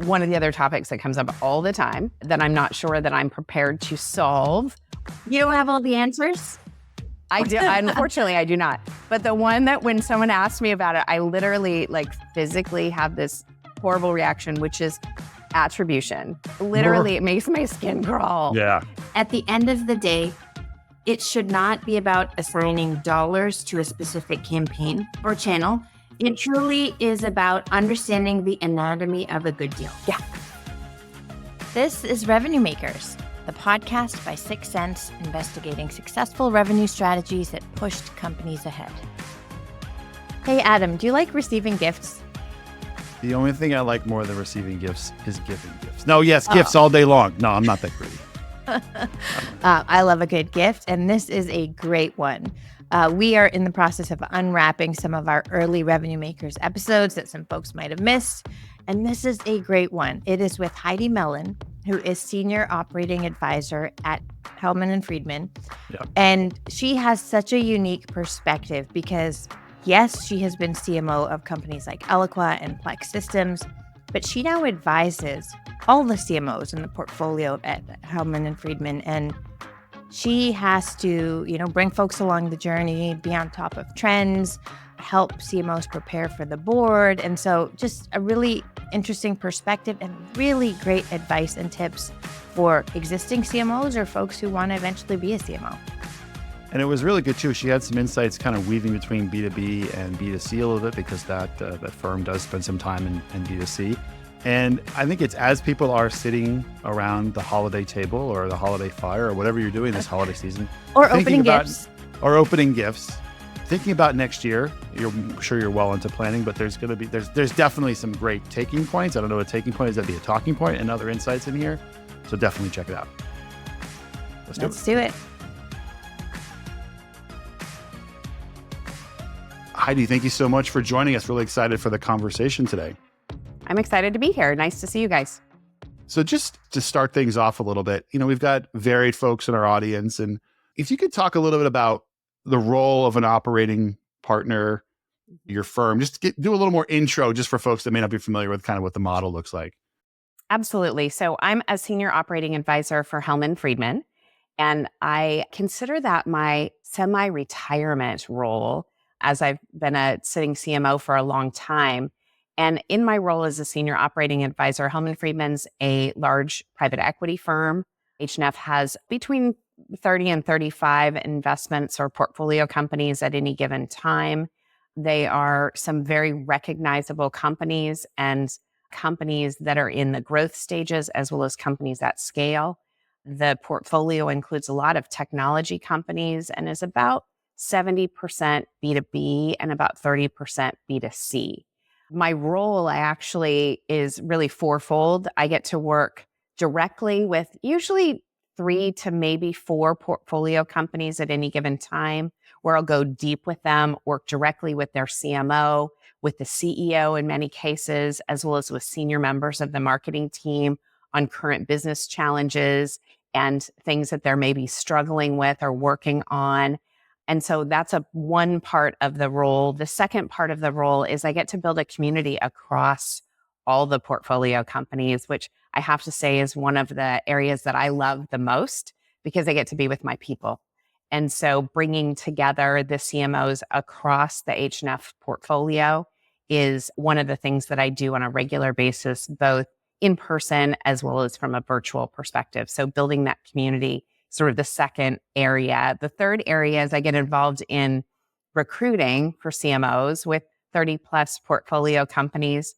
one of the other topics that comes up all the time that I'm not sure that I'm prepared to solve. You don't have all the answers? I do. Unfortunately, I do not. But the one that when someone asks me about it, I literally physically have this horrible reaction, which is attribution. Literally, it makes my skin crawl. Yeah. At the end of the day, it should not be about assigning dollars to a specific campaign or channel. It truly is about understanding the anatomy of a good deal. Yeah. This is Revenue Makers, the podcast by 6 Sense, investigating successful revenue strategies that pushed companies ahead. Hey, Adam, do you like receiving gifts? The only thing I like more than receiving gifts is giving gifts. No, yes, gifts all day long. No, I'm not that greedy. I love a good gift, and this is a great one. We are in the process of unwrapping some of our early Revenue Makers episodes that some folks might have missed, and this is a great one. It is with Heidi Melin, who is Senior Operating Advisor at Hellman Friedman. Yeah. And she has such a unique perspective because, yes, she has been CMO of companies like Eloqua and Plex Systems, but she now advises all the CMOs in the portfolio at Hellman Friedman. And she has to, bring folks along the journey, be on top of trends, help CMOs prepare for the board. And so just a really interesting perspective and really great advice and tips for existing CMOs or folks who want to eventually be a CMO. And it was really good too. She had some insights kind of weaving between B2B and B2C a little bit because that firm does spend some time in B2C. And I think it's as people are sitting around the holiday table or the holiday fire or whatever you're doing this holiday season. Or opening gifts. Or opening gifts. Thinking about next year, I'm sure you're well into planning, but there's definitely some great taking points. I don't know what a taking point is. That'd be a talking point and other insights in here. So definitely check it out. Let's do it. Heidi, thank you so much for joining us. Really excited for the conversation today. I'm excited to be here. Nice to see you guys. So just to start things off a little bit, we've got varied folks in our audience. And if you could talk a little bit about the role of an operating partner, your firm, just do a little more intro just for folks that may not be familiar with kind of what the model looks like. Absolutely. So I'm a Senior Operating Advisor for Hellman Friedman, and I consider that my semi-retirement role, as I've been a sitting CMO for a long time. And in my role as a Senior Operating Advisor, Hellman Friedman's a large private equity firm. H&F has between 30 and 35 investments or portfolio companies at any given time. They are some very recognizable companies and companies that are in the growth stages as well as companies at scale. The portfolio includes a lot of technology companies and is about 70% B2B and about 30% B2C. My role is really fourfold. I get to work directly with usually 3 to maybe 4 portfolio companies at any given time, where I'll go deep with them, work directly with their CMO, with the CEO in many cases, as well as with senior members of the marketing team on current business challenges and things that they're maybe struggling with or working on. And so that's one part of the role. The second part of the role is I get to build a community across all the portfolio companies, which I have to say is one of the areas that I love the most because I get to be with my people. And so bringing together the CMOs across the H&F portfolio is one of the things that I do on a regular basis, both in person as well as from a virtual perspective. So building that community, sort of the second area. The third area is I get involved in recruiting for CMOs with 30 plus portfolio companies.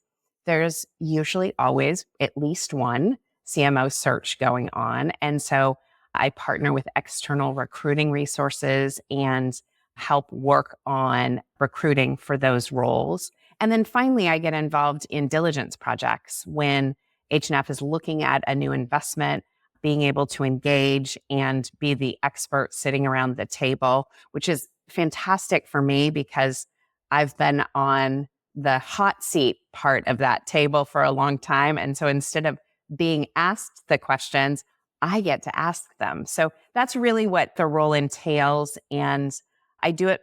There's usually always at least one CMO search going on. And so I partner with external recruiting resources and help work on recruiting for those roles. And then finally, I get involved in diligence projects when H&F is looking at a new investment, being able to engage and be the expert sitting around the table, which is fantastic for me because I've been on the hot seat part of that table for a long time. And so instead of being asked the questions, I get to ask them. So that's really what the role entails. And I do it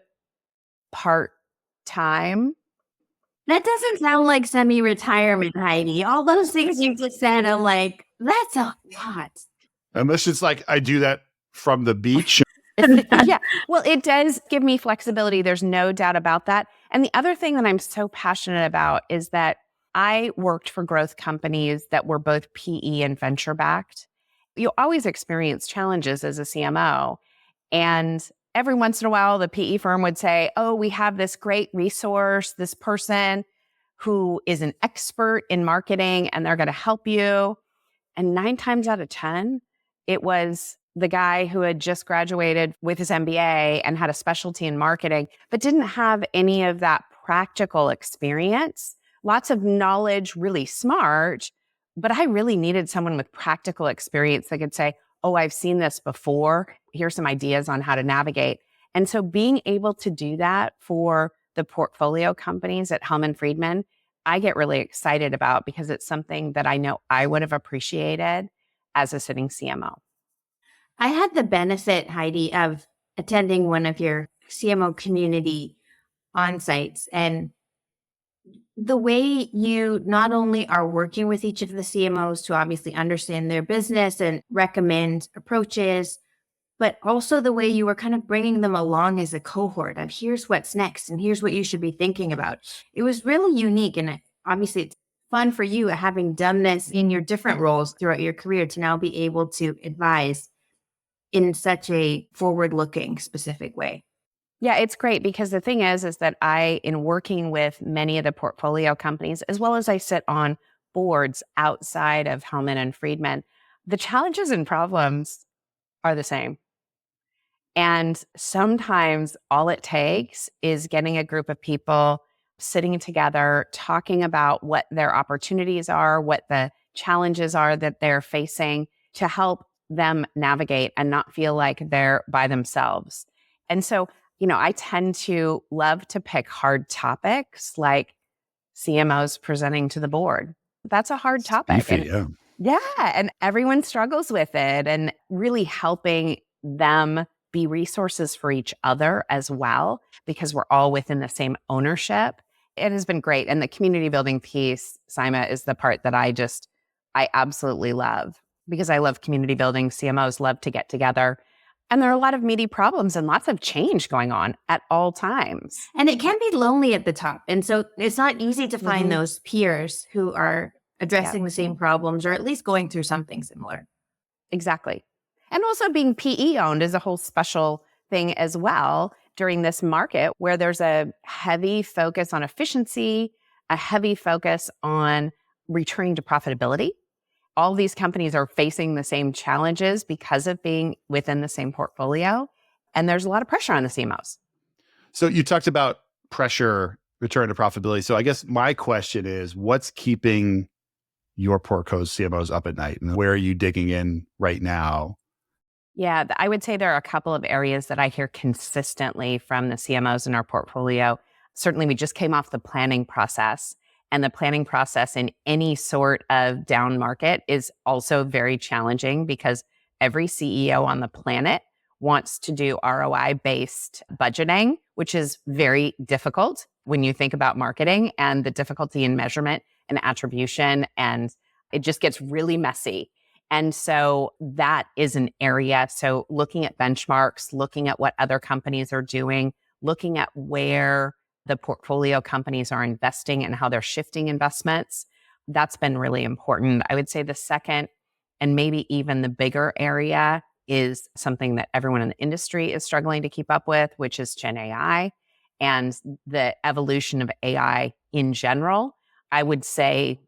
part-time That doesn't sound like semi-retirement, Heidi. All those things you just said, I'm like, that's a lot. Unless it's like I do that from the beach. Yeah. Well, it does give me flexibility. There's no doubt about that. And the other thing that I'm so passionate about is that I worked for growth companies that were both PE and venture backed. You always experience challenges as a CMO. And every once in a while, the PE firm would say, oh, we have this great resource, this person who is an expert in marketing, and they're going to help you. And 9 times out of 10, it was the guy who had just graduated with his MBA and had a specialty in marketing, but didn't have any of that practical experience. Lots of knowledge, really smart, but I really needed someone with practical experience that could say, oh, I've seen this before. Here's some ideas on how to navigate. And so being able to do that for the portfolio companies at Hellman Friedman, I get really excited about because it's something that I know I would have appreciated as a sitting CMO. I had the benefit, Heidi, of attending one of your CMO community on-sites, and the way you not only are working with each of the CMOs to obviously understand their business and recommend approaches, but also the way you were kind of bringing them along as a cohort of here's what's next and here's what you should be thinking about. It was really unique. And obviously it's fun for you having done this in your different roles throughout your career to now be able to advise in such a forward-looking specific way. Yeah, it's great because the thing is that in working with many of the portfolio companies, as well as I sit on boards outside of Hellman and Friedman, the challenges and problems are the same. And sometimes all it takes is getting a group of people sitting together, talking about what their opportunities are, what the challenges are that they're facing to help them navigate and not feel like they're by themselves. And so, I tend to love to pick hard topics like CMOs presenting to the board. That's a hard topic. Beefy, Yeah, and everyone struggles with it, and really helping them be resources for each other as well, because we're all within the same ownership. It has been great. And the community building piece, Sima, is the part that I absolutely love because I love community building. CMOs love to get together. And there are a lot of meaty problems and lots of change going on at all times. And it can be lonely at the top. And so it's not easy to find those peers who are addressing the same problems or at least going through something similar. Exactly. And also being PE owned is a whole special thing as well during this market where there's a heavy focus on efficiency, a heavy focus on returning to profitability. All these companies are facing the same challenges because of being within the same portfolio. And there's a lot of pressure on the CMOs. So you talked about pressure, return to profitability. So I guess my question is, what's keeping your portco's CMOs up at night? And where are you digging in right now? Yeah, I would say there are a couple of areas that I hear consistently from the CMOs in our portfolio. Certainly, we just came off the planning process. And the planning process in any sort of down market is also very challenging because every CEO on the planet wants to do ROI-based budgeting, which is very difficult when you think about marketing and the difficulty in measurement and attribution, and it just gets really messy. And so that is an area. So looking at benchmarks, looking at what other companies are doing, looking at where the portfolio companies are investing and how they're shifting investments, that's been really important. I would say the second, and maybe even the bigger area, is something that everyone in the industry is struggling to keep up with, which is Gen AI and the evolution of AI in general. I would say,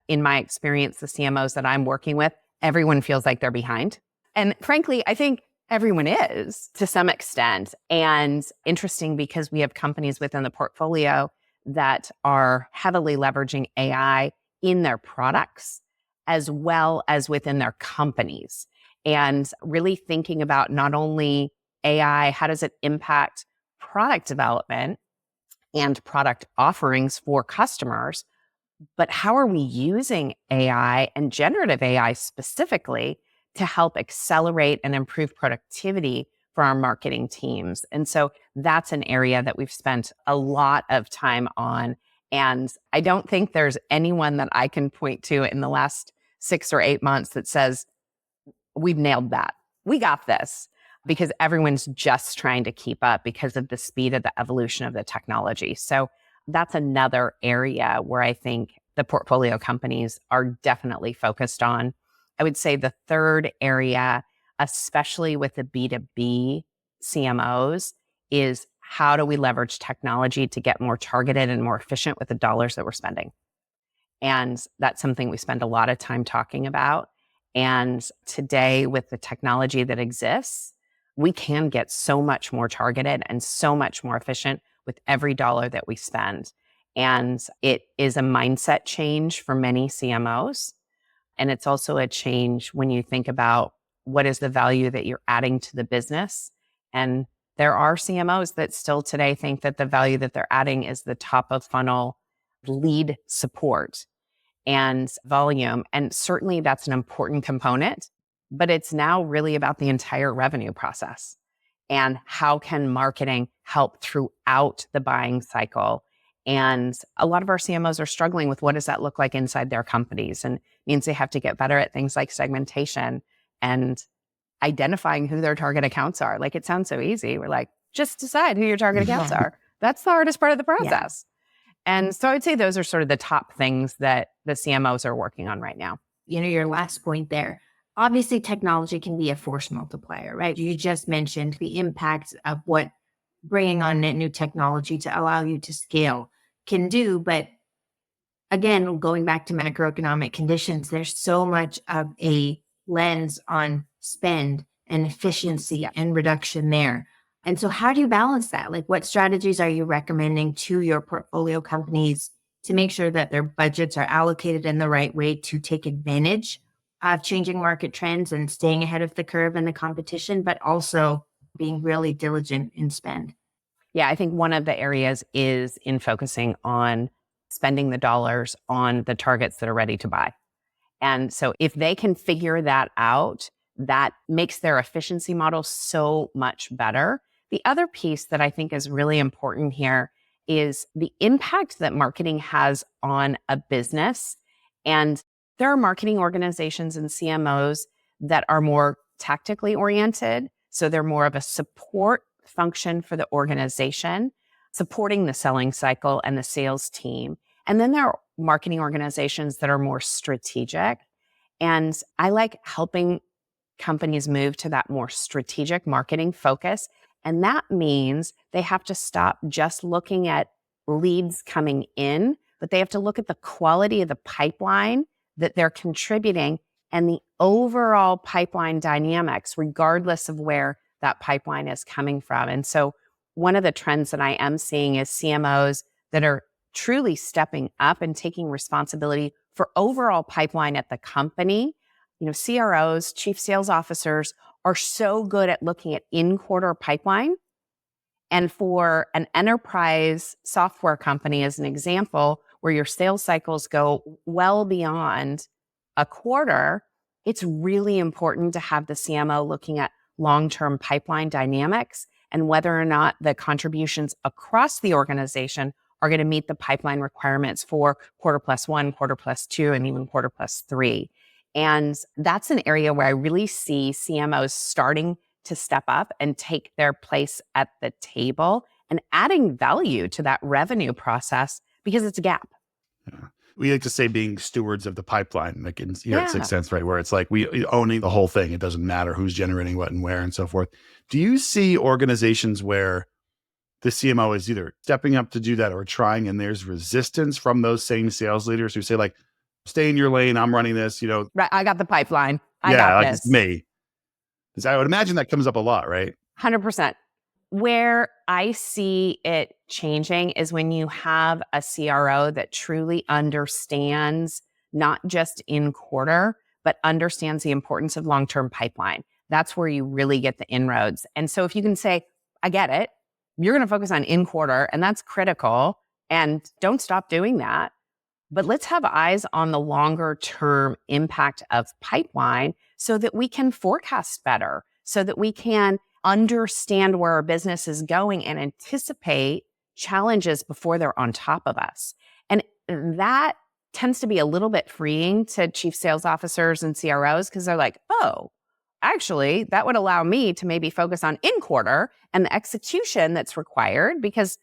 in my experience, the CMOs that I'm working with, everyone feels like they're behind. And frankly, I think everyone is to some extent. And interesting because we have companies within the portfolio that are heavily leveraging AI in their products as well as within their companies. And really thinking about not only AI, how does it impact product development and product offerings for customers, but how are we using AI and generative AI specifically to help accelerate and improve productivity for our marketing teams? And so that's an area that we've spent a lot of time on. And I don't think there's anyone that I can point to in the last 6 or 8 months that says, we've nailed that. We got this, because everyone's just trying to keep up because of the speed of the evolution of the technology. So that's another area where I think the portfolio companies are definitely focused on. I would say the third area, especially with the B2B CMOs, is how do we leverage technology to get more targeted and more efficient with the dollars that we're spending? And that's something we spend a lot of time talking about. And today, with the technology that exists, we can get so much more targeted and so much more efficient with every dollar that we spend. And it is a mindset change for many CMOs. And it's also a change when you think about what is the value that you're adding to the business. And there are CMOs that still today think that the value that they're adding is the top of funnel lead support and volume. And certainly that's an important component, but it's now really about the entire revenue process. And how can marketing help throughout the buying cycle? And a lot of our CMOs are struggling with what does that look like inside their companies, and means they have to get better at things like segmentation and identifying who their target accounts are. Like, it sounds so easy. We're like, just decide who your target accounts are. That's the hardest part of the process. And so I would say those are sort of the top things that the CMOs are working on right now. Your last point there, obviously technology can be a force multiplier, right? You just mentioned the impact of what bringing on new technology to allow you to scale can do. But again, going back to macroeconomic conditions, there's so much of a lens on spend and efficiency and reduction there. And so how do you balance that? Like, what strategies are you recommending to your portfolio companies to make sure that their budgets are allocated in the right way to take advantage of changing market trends and staying ahead of the curve and the competition, but also being really diligent in spend? Yeah, I think one of the areas is in focusing on spending the dollars on the targets that are ready to buy. And so if they can figure that out, that makes their efficiency model so much better. The other piece that I think is really important here is the impact that marketing has on a business. And there are marketing organizations and CMOs that are more tactically oriented. So they're more of a support function for the organization, supporting the selling cycle and the sales team. And then there are marketing organizations that are more strategic. And I like helping companies move to that more strategic marketing focus. And that means they have to stop just looking at leads coming in, but they have to look at the quality of the pipeline that they're contributing and the overall pipeline dynamics, regardless of where that pipeline is coming from. And so one of the trends that I am seeing is CMOs that are truly stepping up and taking responsibility for overall pipeline at the company. CROs, chief sales officers, are so good at looking at in-quarter pipeline. And for an enterprise software company, as an example, where your sales cycles go well beyond a quarter, it's really important to have the CMO looking at long-term pipeline dynamics and whether or not the contributions across the organization are going to meet the pipeline requirements for quarter plus 1, quarter plus 2, and even quarter plus 3. And that's an area where I really see CMOs starting to step up and take their place at the table and adding value to that revenue process because it's a gap. Yeah. We like to say being stewards of the pipeline, like in Yeah. at Sixth Sense, right? Where it's like we owning the whole thing. It doesn't matter who's generating what and where and so forth. Do you see organizations where the CMO is either stepping up to do that or trying, and there's resistance from those same sales leaders who say, like, stay in your lane, I'm running this, Right, I got the pipeline. I yeah, got like this. it's me. Because I would imagine that comes up a lot, right? 100%. Where I see it changing is when you have a CRO that truly understands not just in quarter, but understands the importance of long-term pipeline. That's where you really get the inroads. And so if you can say, I get it, you're going to focus on in quarter, and that's critical, and don't stop doing that. But let's have eyes on the longer term impact of pipeline so that we can forecast better, so that we can understand where our business is going and anticipate challenges before they're on top of us. that tends to be a little bit freeing to chief sales officers and CROs because they're like, oh, actually, that would allow me to maybe focus on in quarter and the execution that's required because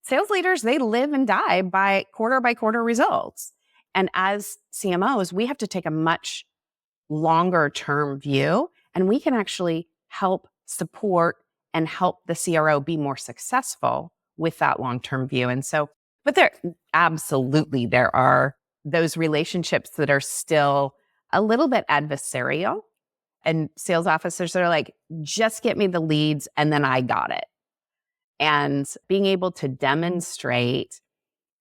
sales leaders, they live and die by quarter results. And as CMOs, we have to take a much longer term view, and we can actually help support and help the CRO be more successful with that long-term view. And so, but there are those relationships that are still a little bit adversarial, and sales officers are like, just get me the leads and then I got it. And being able to demonstrate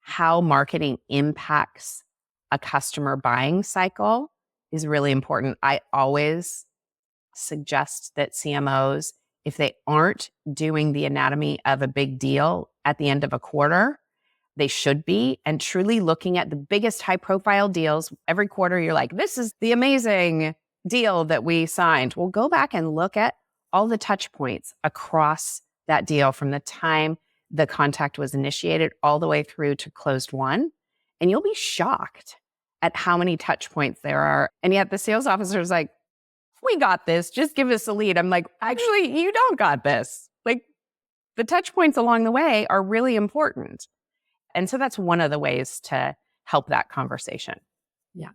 how marketing impacts a customer buying cycle is really important. I always suggest that CMOs, if they aren't doing the anatomy of a big deal at the end of a quarter, they should be, and truly looking at the biggest high profile deals. Every quarter, you're like, this is the amazing deal that we signed. Well, go back and look at all the touch points across that deal from the time the contact was initiated all the way through to closed won. And you'll be shocked at how many touch points there are. And yet the sales officer is like, we got this, just give us a lead. I'm like, actually, you don't got this. Like, the touch points along the way are really important. And so that's one of the ways to help that conversation. Yeah.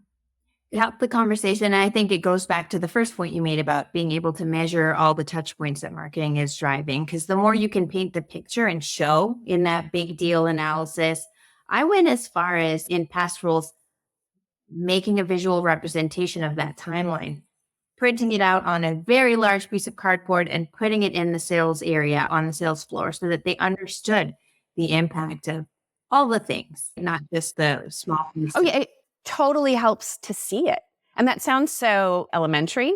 Help the conversation. I think it goes back to the first point you made about being able to measure all the touch points that marketing is driving. Because the more you can paint the picture and show in that big deal analysis, I went as far as in past roles, making a visual representation of that timeline, printing it out on a very large piece of cardboard and putting it in the sales area on the sales floor so that they understood the impact of all the things, not just the small pieces. Oh, yeah. It totally helps to see it. And that sounds so elementary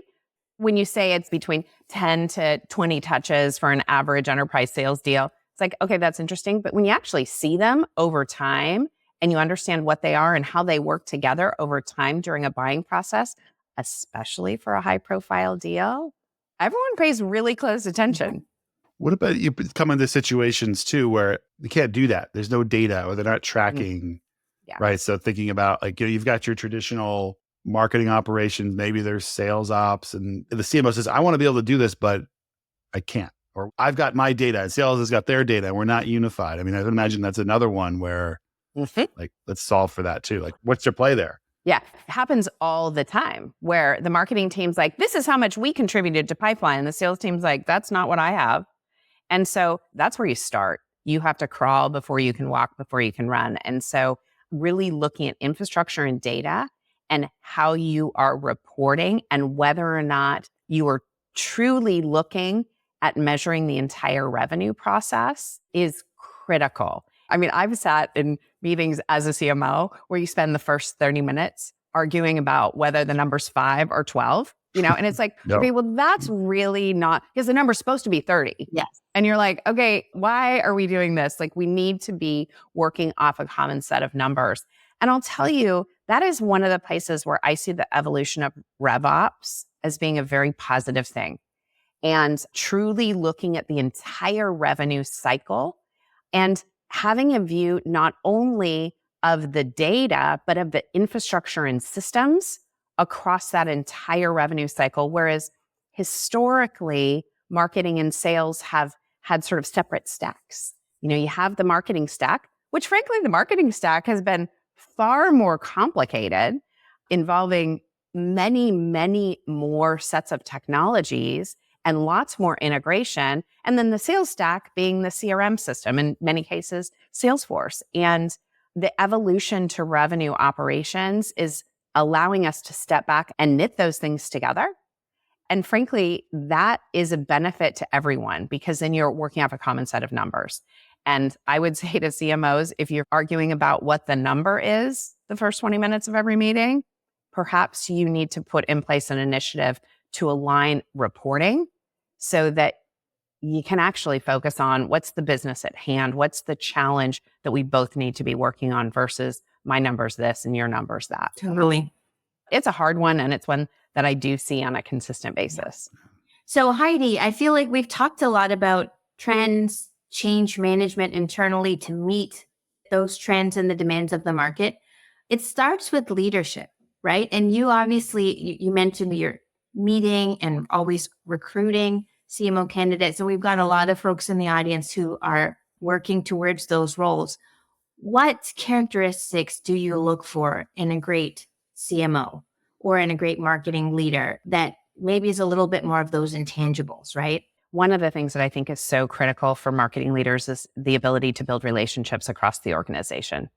when you say it's between 10 to 20 touches for an average enterprise sales deal. It's like, okay, that's interesting. But when you actually see them over time and you understand what they are and how they work together over time during a buying process, especially for a high profile deal, everyone pays really close attention. What about you come into situations too where you can't do that? There's no data or they're not tracking, right? So thinking about like, you've got your traditional marketing operations, maybe there's sales ops, and the CMO says, I want to be able to do this, but I can't. Or I've got my data and sales has got their data and we're not unified. I mean, I would imagine that's another one where like, let's solve for that too. Like, what's your play there? Yeah, it happens all the time where the marketing team's like, this is how much we contributed to pipeline. And the sales team's like, that's not what I have. And so that's where you start. You have to crawl before you can walk, before you can run. And so really looking at infrastructure and data and how you are reporting and whether or not you are truly looking at measuring the entire revenue process is critical. I mean, I've sat in meetings as a CMO where you spend the first 30 minutes arguing about whether the number's 5 or 12, and it's like, okay, well, that's really not, because the number's supposed to be 30. Yes. And you're like, okay, why are we doing this? Like, we need to be working off a common set of numbers. And I'll tell you, that is one of the places where I see the evolution of RevOps as being a very positive thing. And truly looking at the entire revenue cycle and having a view not only of the data, but of the infrastructure and systems across that entire revenue cycle. Whereas historically, marketing and sales have had sort of separate stacks. You have the marketing stack, which frankly, the marketing stack has been far more complicated, involving many, many more sets of technologies and lots more integration. And then the sales stack being the CRM system, in many cases, Salesforce. And the evolution to revenue operations is allowing us to step back and knit those things together. And frankly, that is a benefit to everyone because then you're working off a common set of numbers. And I would say to CMOs, if you're arguing about what the number is the first 20 minutes of every meeting, perhaps you need to put in place an initiative to align reporting so that you can actually focus on what's the business at hand, what's the challenge that we both need to be working on versus my number's this and your number's that. Totally. It's a hard one, and it's one that I do see on a consistent basis. So Heidi, I feel like we've talked a lot about trends, change management internally to meet those trends and the demands of the market. It starts with leadership, right? And you obviously, you mentioned you're meeting and always recruiting CMO candidates. And we've got a lot of folks in the audience who are working towards those roles. What characteristics do you look for in a great CMO or in a great marketing leader that maybe is a little bit more of those intangibles, right? One of the things that I think is so critical for marketing leaders is the ability to build relationships across the organization.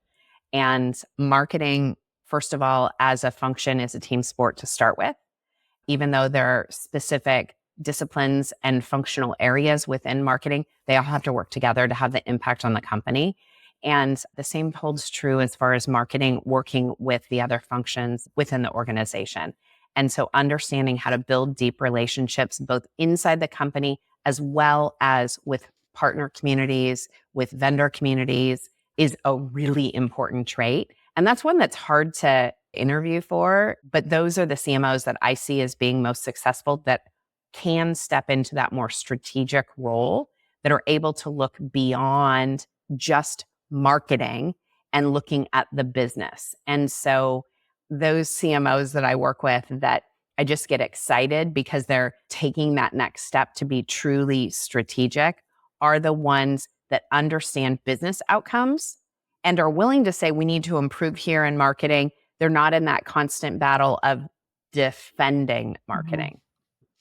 And marketing, first of all, as a function, is a team sport to start with. Even though there are specific disciplines and functional areas within marketing, they all have to work together to have the impact on the company. And the same holds true as far as marketing working with the other functions within the organization. And so understanding how to build deep relationships, both inside the company as well as with partner communities, with vendor communities, is a really important trait. And that's one that's hard to interview for, but those are the CMOs that I see as being most successful, that can step into that more strategic role, that are able to look beyond just marketing and looking at the business. And so those CMOs that I work with, that I just get excited because they're taking that next step to be truly strategic, are the ones that understand business outcomes and are willing to say, we need to improve here in marketing. They're not in that constant battle of defending marketing.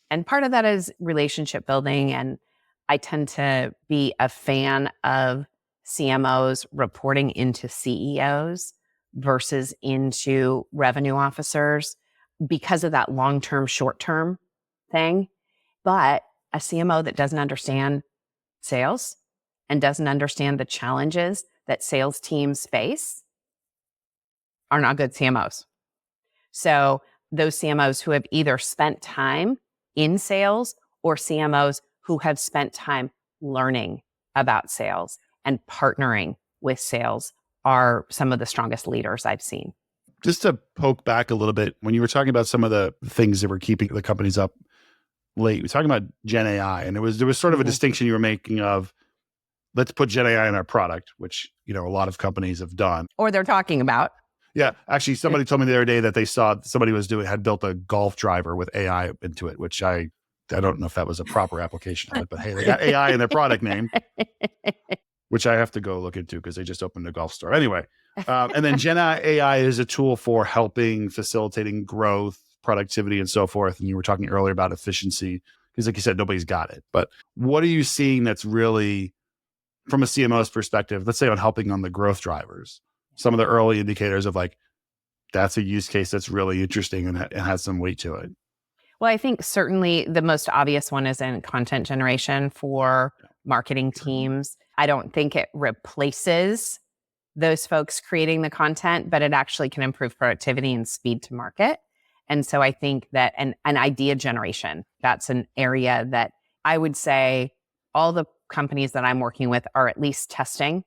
And part of that is relationship building. And I tend to be a fan of CMOs reporting into CEOs versus into revenue officers because of that long-term, short-term thing. But a CMO that doesn't understand sales and doesn't understand the challenges that sales teams face are not good CMOs. So those CMOs who have either spent time in sales or CMOs who have spent time learning about sales and partnering with sales are some of the strongest leaders I've seen. Just to poke back a little bit, when you were talking about some of the things that were keeping the companies up late, we were talking about Gen AI, and there was sort of a distinction you were making of, let's put Gen AI in our product, which, a lot of companies have done. Or they're talking about. Yeah. Actually, somebody told me the other day that they saw somebody had built a golf driver with AI into it, which I don't know if that was a proper application of it, but hey, they got AI in their product name, which I have to go look into because they just opened a golf store. Anyway, and then Gen AI is a tool for helping, facilitating growth, productivity, and so forth. And you were talking earlier about efficiency because, like you said, nobody's got it. But what are you seeing that's really, from a CMO's perspective, let's say on helping on the growth drivers, some of the early indicators of like, that's a use case that's really interesting and has some weight to it? Well, I think certainly the most obvious one is in content generation for marketing teams. I don't think it replaces those folks creating the content, but it actually can improve productivity and speed to market. And so I think that an idea generation, that's an area that I would say all the companies that I'm working with are at least testing.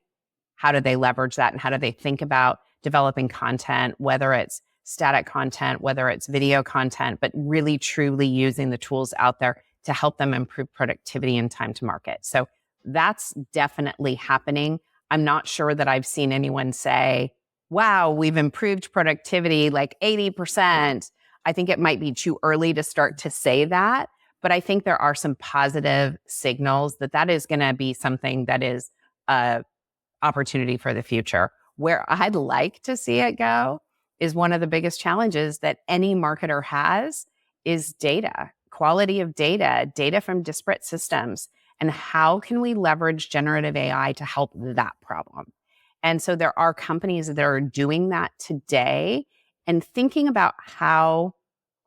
How do they leverage that? And how do they think about developing content, whether it's static content, whether it's video content, but really truly using the tools out there to help them improve productivity and time to market. So that's definitely happening. I'm not sure that I've seen anyone say, wow, we've improved productivity like 80%. I think it might be too early to start to say that, but I think there are some positive signals that is going to be something that is a opportunity for the future. Where I'd like to see it go is one of the biggest challenges that any marketer has is data, quality of data from disparate systems. And how can we leverage generative AI to help that problem? And so there are companies that are doing that today and thinking about how,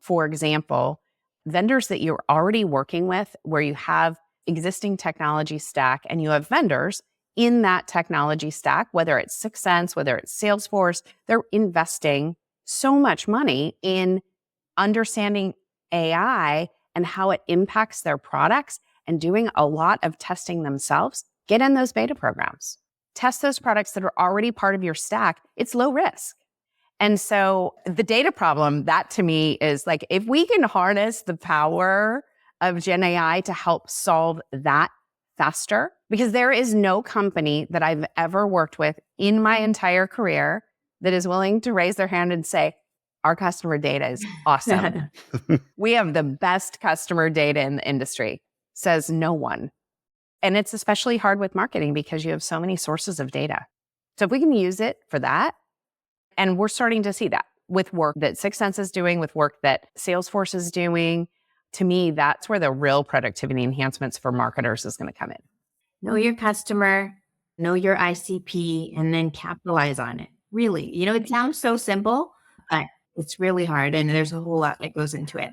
for example, vendors that you're already working with, where you have existing technology stack and you have vendors in that technology stack, whether it's 6 Sense, whether it's Salesforce, they're investing so much money in understanding AI and how it impacts their products and doing a lot of testing themselves. Get in those beta programs. Test those products that are already part of your stack. It's low risk. And so the data problem, that to me is like, if we can harness the power of Gen AI to help solve that faster, because there is no company that I've ever worked with in my entire career that is willing to raise their hand and say, our customer data is awesome. We have the best customer data in the industry, says no one. And it's especially hard with marketing because you have so many sources of data. So if we can use it for that, and we're starting to see that with work that Sixth Sense is doing, with work that Salesforce is doing, to me, that's where the real productivity enhancements for marketers is going to come in. Know your customer, know your ICP, and then capitalize on it. Really, it sounds so simple, but it's really hard. And there's a whole lot that goes into it.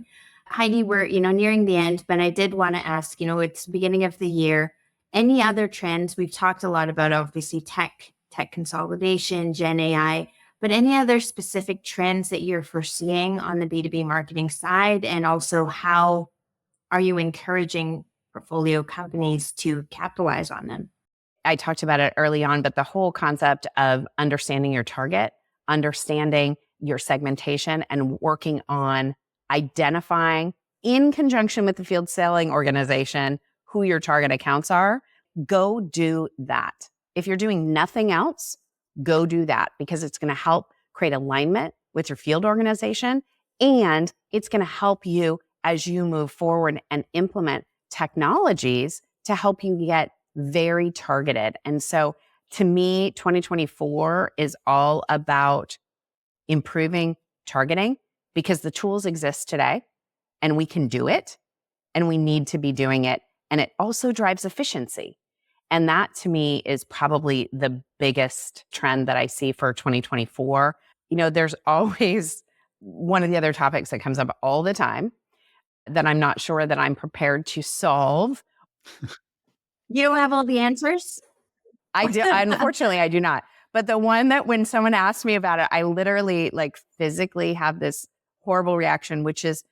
Heidi, we're, nearing the end, but I did want to ask, it's the beginning of the year. Any other trends? We've talked a lot about, obviously, tech consolidation, Gen AI, but any other specific trends that you're foreseeing on the B2B marketing side? And also, how are you encouraging portfolio companies to capitalize on them? I talked about it early on, but the whole concept of understanding your target, understanding your segmentation, and working on identifying in conjunction with the field selling organization who your target accounts are, go do that. If you're doing nothing else, go do that, because it's going to help create alignment with your field organization, and it's going to help you as you move forward and implement technologies to help you get very targeted. And so to me, 2024 is all about improving targeting, because the tools exist today and we can do it and we need to be doing it. And it also drives efficiency. And that to me is probably the biggest trend that I see for 2024. There's always one of the other topics that comes up all the time that I'm not sure that I'm prepared to solve. You don't have all the answers? I do. Unfortunately, I do not. But the one that when someone asks me about it, I literally physically have this horrible reaction, which is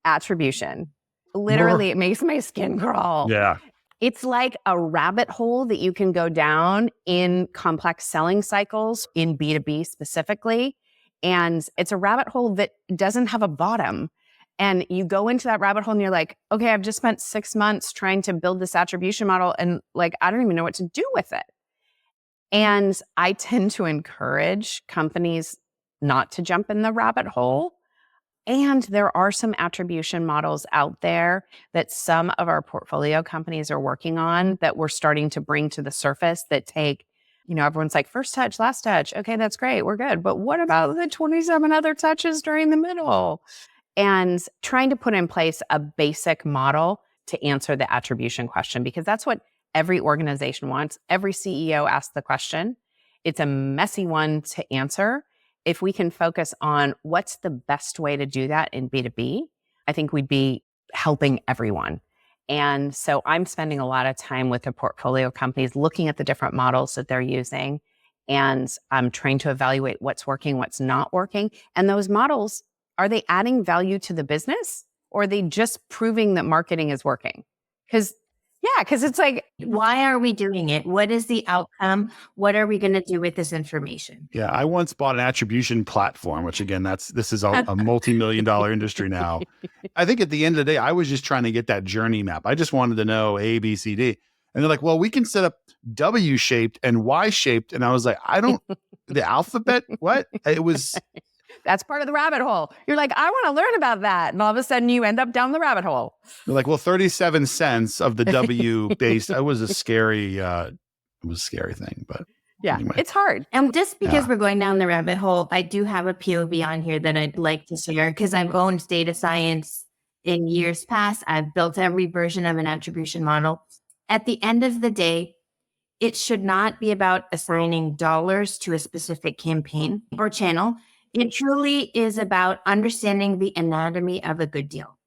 attribution. Literally, it makes my skin crawl. Yeah. It's like a rabbit hole that you can go down in complex selling cycles in B2B specifically. And it's a rabbit hole that doesn't have a bottom. And you go into that rabbit hole and you're like, okay, I've just spent 6 months trying to build this attribution model and I don't even know what to do with it. And I tend to encourage companies not to jump in the rabbit hole. And there are some attribution models out there that some of our portfolio companies are working on that we're starting to bring to the surface that take, everyone's like, first touch, last touch. Okay, that's great. We're good. But what about the 27 other touches during the middle? And trying to put in place a basic model to answer the attribution question, because that's what every organization wants. Every CEO asks the question. It's a messy one to answer. If we can focus on what's the best way to do that in B2B, I think we'd be helping everyone. And so I'm spending a lot of time with the portfolio companies looking at the different models that they're using. And I'm trying to evaluate what's working, what's not working. And those models, are they adding value to the business, or are they just proving that marketing is working? Because it's like, why are we doing it? What is the outcome? What are we going to do with this information? Yeah, I once bought an attribution platform, which again, this is a multi-million-dollar industry now. I think at the end of the day, I was just trying to get that journey map. I just wanted to know A, B, C, D. And they're like, well, we can set up W-shaped and Y-shaped. And I was like, the alphabet, what? It was... That's part of the rabbit hole. You're like, I want to learn about that. And all of a sudden you end up down the rabbit hole. They're like, well, 37 cents of the W based. It was a scary thing, but yeah, anyway. It's hard. And just because we're going down the rabbit hole, I do have a POV on here that I'd like to share, because I've owned data science in years past. I've built every version of an attribution model. At the end of the day, it should not be about assigning dollars to a specific campaign or channel. It truly is about understanding the anatomy of a good deal.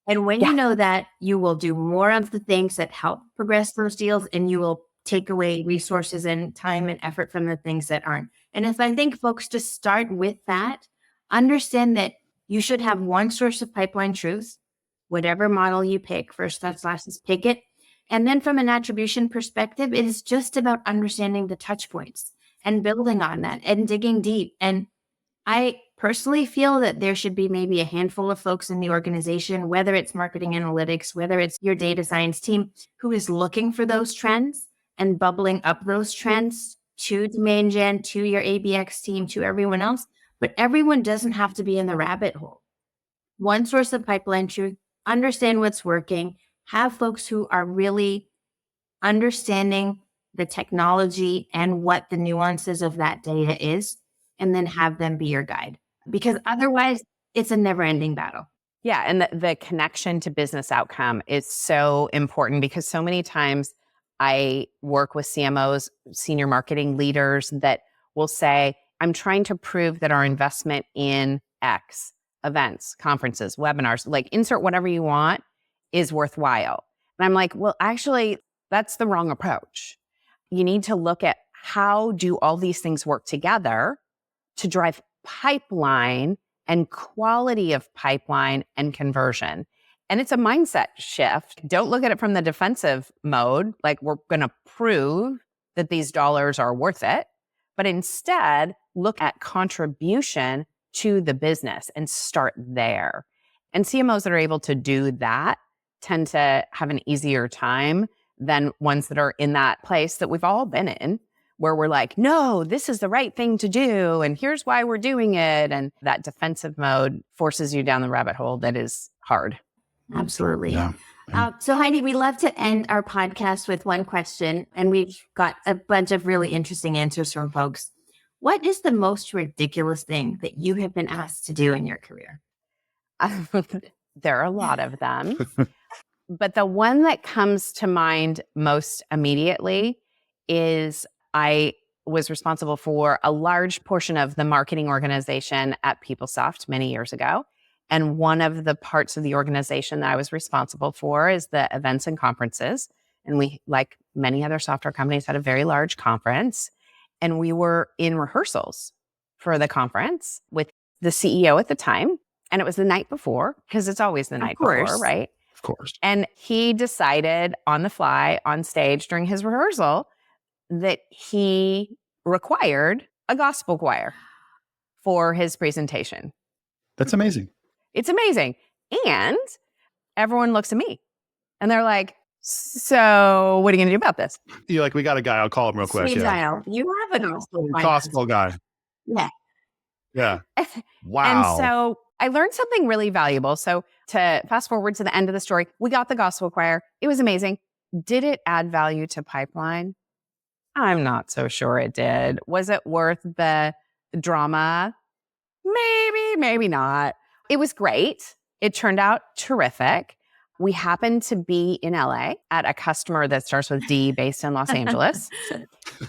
And when you know that, you will do more of the things that help progress those deals, and you will take away resources and time and effort from the things that aren't. And if I think folks just start with that, understand that you should have one source of pipeline truth, whatever model you pick, first touch, last pick it. And then from an attribution perspective, it is just about understanding the touch points and building on that and digging deep. And I personally feel that there should be maybe a handful of folks in the organization, whether it's marketing analytics, whether it's your data science team, who is looking for those trends and bubbling up those trends to demand gen, to your ABX team, to everyone else, but everyone doesn't have to be in the rabbit hole. One source of pipeline truth, understand what's working, have folks who are really understanding the technology and what the nuances of that data is, and then have them be your guide. Because otherwise, it's a never-ending battle. Yeah, and the connection to business outcome is so important because so many times I work with CMOs, senior marketing leaders that will say, I'm trying to prove that our investment in X, events, conferences, webinars, like insert whatever you want, is worthwhile. And I'm like, well, actually, that's the wrong approach. You need to look at how do all these things work together to drive pipeline and quality of pipeline and conversion. And it's a mindset shift. Don't look at it from the defensive mode, like we're going to prove that these dollars are worth it, but instead look at contribution to the business and start there. And CMOs that are able to do that tend to have an easier time than ones that are in that place that we've all been in, where we're like, no, this is the right thing to do, and here's why we're doing it. And that defensive mode forces you down the rabbit hole that is hard. Absolutely. Yeah. So Heidi, we love to end our podcast with one question, and we've got a bunch of really interesting answers from folks. What is the most ridiculous thing that you have been asked to do in your career? There are a lot of them. But the one that comes to mind most immediately is I was responsible for a large portion of the marketing organization at PeopleSoft many years ago. And one of the parts of the organization that I was responsible for is the events and conferences. And we, like many other software companies, had a very large conference. And we were in rehearsals for the conference with the CEO at the time. And it was the night before, because it's always the night before, right? Of course. And he decided on the fly, on stage during his rehearsal, that he required a gospel choir for his presentation. That's amazing. It's amazing. And everyone looks at me and they're like, so what are you going to do about this? You're like, we got a guy. I'll call him real quick. Sweet Yeah. dial. You have a gospel choir. Gospel guy. Yeah. Yeah. Wow. And so I learned something really valuable. So to fast forward to the end of the story, we got the gospel choir. It was amazing. Did it add value to pipeline? I'm not so sure it did. Was it worth the drama? Maybe, maybe not. It was great. It turned out terrific. We happened to be in LA at a customer that starts with D based in Los Angeles.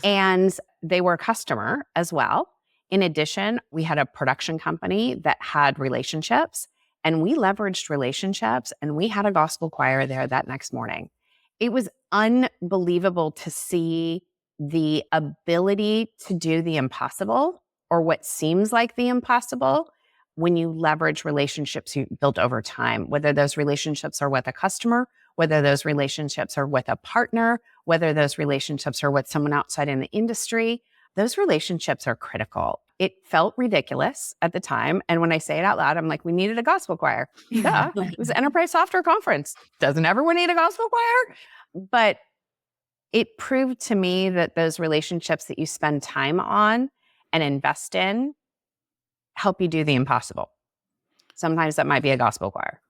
And they were a customer as well. In addition, we had a production company that had relationships, and we leveraged relationships, and we had a gospel choir there that next morning. It was unbelievable to see the ability to do the impossible, or what seems like the impossible, when you leverage relationships you built over time, whether those relationships are with a customer, whether those relationships are with a partner, whether those relationships are with someone outside in the industry. Those relationships are critical. It felt ridiculous at the time. And when I say it out loud, I'm like, we needed a gospel choir. Yeah, it was an enterprise software conference. Doesn't everyone need a gospel choir? But it proved to me that those relationships that you spend time on and invest in help you do the impossible. Sometimes that might be a gospel choir.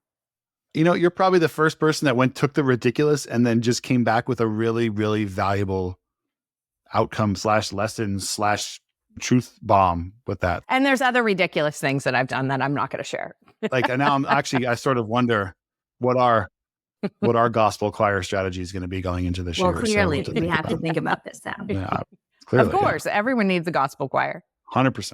You know, you're probably the first person that took the ridiculous and then just came back with a really, really valuable outcome / lesson / truth bomb with that. And there's other ridiculous things that I've done that I'm not going to share. Like, and now I sort of wonder what our gospel choir strategy is going to be going into this year. Well, clearly we have to think about this now. Yeah, clearly, of course, everyone needs a gospel choir. 100%.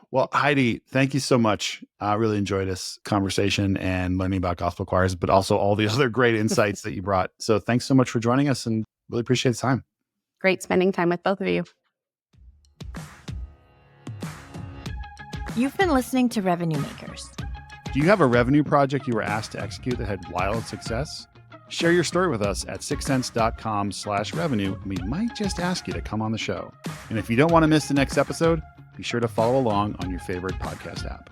Well, Heidi, thank you so much. I really enjoyed this conversation and learning about gospel choirs, but also all the other great insights that you brought. So thanks so much for joining us, and really appreciate the time. Great spending time with both of you. You've been listening to Revenue Makers. Do you have a revenue project you were asked to execute that had wild success? Share your story with us at sixcents.com/revenue. We might just ask you to come on the show. And if you don't want to miss the next episode, be sure to follow along on your favorite podcast app.